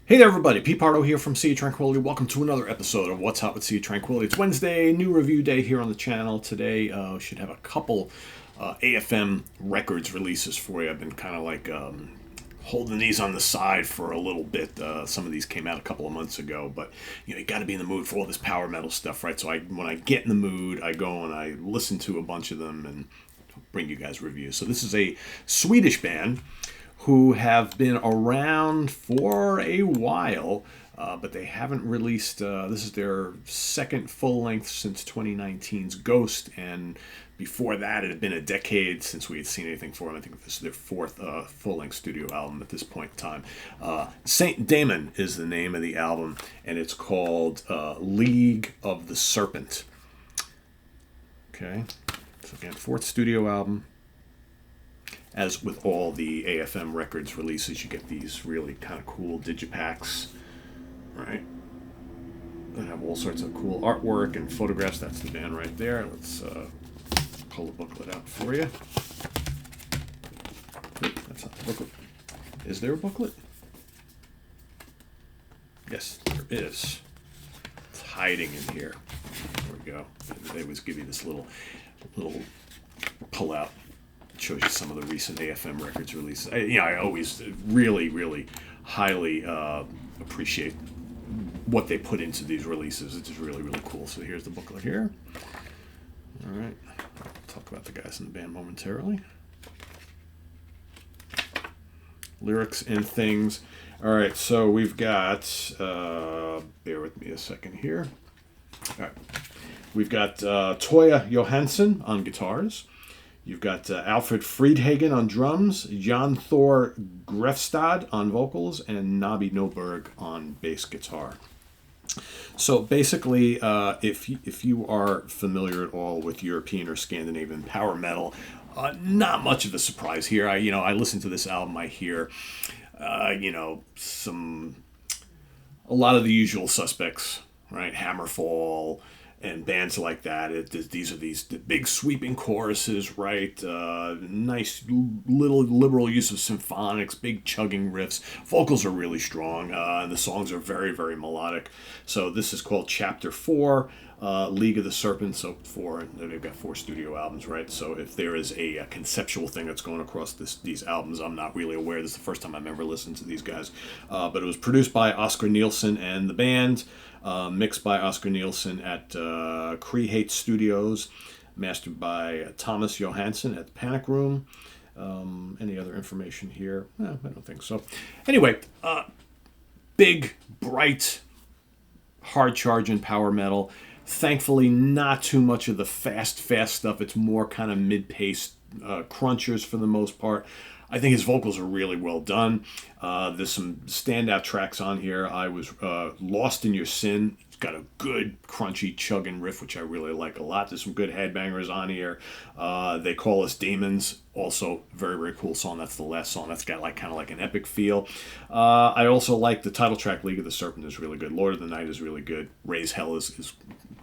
Hey there, everybody. Pete Pardo here from Sea of Tranquility. Welcome to another episode of What's Hot with Sea of Tranquility. It's Wednesday, new review day here on the channel. Today, should have a couple AFM records releases for you. I've been kind of like holding these on the side for a little bit. Some of these came out a couple of months ago, but you got to be in the mood for all this power metal stuff, right? So when I get in the mood, I go and I listen to a bunch of them and bring you guys reviews. So this is a Swedish band who have been around for a while, but they haven't released. This is their second full length since 2019's Ghost, and before that, it had been a decade since we had seen anything for them. I think this is their fourth full length studio album at this point in time. Saint Daemon is the name of the album, and it's called League of the Serpent. Okay, so again, fourth studio album. As with all the AFM Records releases, you get these really kind of cool digipacks, right? That have all sorts of cool artwork and photographs. That's the band right there. Let's pull the booklet out for you. Wait, that's not the booklet. Is there a booklet? Yes, there is. It's hiding in here. There we go. They always give you this little pull out. It shows you some of the recent AFM Records releases. I always really highly appreciate what they put into these releases. It's just really cool. So here's the booklet here. All right, I'll talk about the guys in the band momentarily. Lyrics and things. All right, so we've got. Bear with me a second here. All right, we've got Toya Johansson on guitars. You've got Alfred Friedhagen on drums, Jan Thor Grefstad on vocals, and Nabi Noberg on bass guitar. So basically, if you are familiar at all with European or Scandinavian power metal, not much of a surprise here. I listen to this album, I hear, a lot of the usual suspects, right? Hammerfall and bands like that. These are these big sweeping choruses, right? Nice little liberal use of symphonics, big chugging riffs. Vocals are really strong, and the songs are very melodic. So this is called Chapter 4, League of the Serpent. So they've got 4 studio albums, right? So if there is a conceptual thing that's going across these albums, I'm not really aware. This is the first time I've ever listened to these guys. But it was produced by Oscar Nielsen and the band. Mixed by Oscar Nielsen at Create Studios, mastered by Thomas Johansson at the Panic Room. Any other information here? I don't think so. Anyway, big, bright, hard-charging power metal. Thankfully, not too much of the fast stuff. It's more kind of mid-paced crunchers for the most part. I think his vocals are really well done. There's some standout tracks on here. I was Lost in Your Sin. It's got a good, crunchy, chugging riff, which I really like a lot. There's some good headbangers on here. They Call Us Demons. Also, very cool song. That's the last song. That's got kind of like an epic feel. I also like the title track, League of the Serpent, is really good. Lord of the Night is really good. Raise Hell is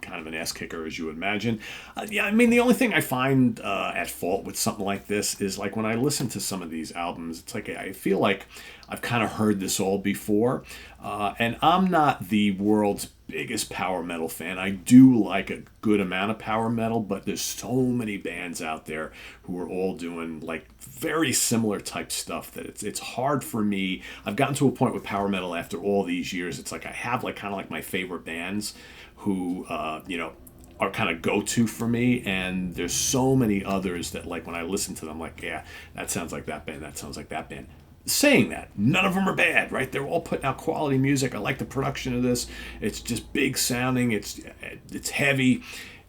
kind of an ass kicker, as you would imagine. The only thing I find at fault with something like this is like when I listen to some of these albums, it's like I feel like I've kind of heard this all before, and I'm not the world's biggest power metal fan. I do like a good amount of power metal, but there's so many bands out there who are all doing like very similar type stuff that it's hard for me. I've gotten to a point with power metal after all these years. It's like I have like kind of like my favorite bands who are kind of go-to for me, and there's so many others that like when I listen to them, like, yeah, that sounds like that band, that sounds like that band. Saying that, none of them are bad, right? They're all putting out quality music. I like the production of this. It's just big sounding. It's heavy.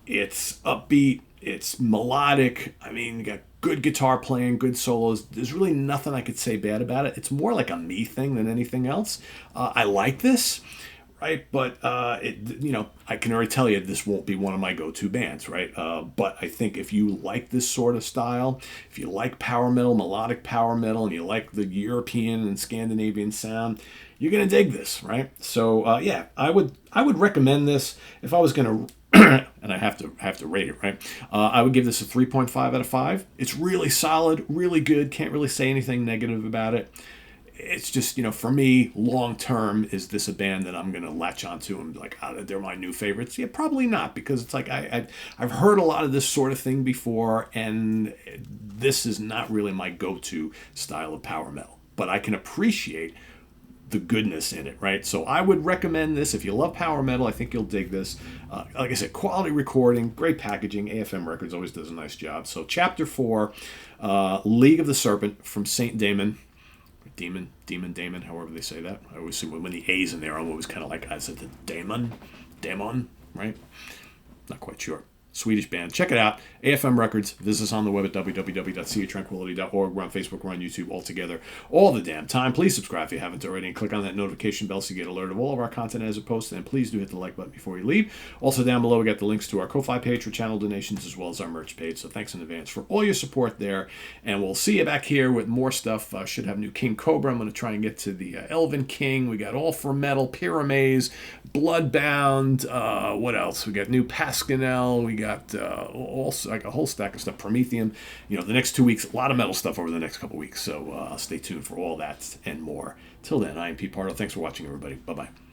It's upbeat. It's melodic. You got good guitar playing, good solos. There's really nothing I could say bad about it. It's more like a me thing than anything else. I like this. Right, but I can already tell you this won't be one of my go-to bands, right? But I think if you like this sort of style, if you like power metal, melodic power metal, and you like the European and Scandinavian sound, you're gonna dig this, right? So I would recommend this if I was gonna. And I have to rate it, right? I would give this a 3.5 out of 5. It's really solid, really good. Can't really say anything negative about it. it's just, for me, long term, is this a band that I'm going to latch onto and be like, they're my new favorites? Yeah, probably not, because it's like I've heard a lot of this sort of thing before, and this is not really my go-to style of power metal. But I can appreciate the goodness in it, right? So I would recommend this. If you love power metal, I think you'll dig this. Like I said, quality recording, great packaging. AFM Records always does a nice job. So Chapter 4, League of the Serpent from Saint Daemon. Daemon, however they say that. I always see when the A's in there, I'm always kind of like, is it the Daemon, right? Not quite sure. Swedish band. Check it out. AFM Records. Visit us on the web at www.seatranquility.org. We're on Facebook. We're on YouTube all together all the damn time. Please subscribe if you haven't already, and click on that notification bell so you get alerted of all of our content as it posts. And please do hit the like button before you leave. Also down below, we got the links to our Ko-Fi page for channel donations as well as our merch page. So thanks in advance for all your support there. And we'll see you back here with more stuff. Should have new King Cobra. I'm going to try and get to the Elven King. We got All for Metal, Pyramaze, Bloodbound. What else? We got new Pascanel. We got also like a whole stack of stuff. Prometheum. The next 2 weeks, a lot of metal stuff over the next couple weeks. So stay tuned for all that and more. Till then, I am Pete Pardo. Thanks for watching, everybody. Bye-bye.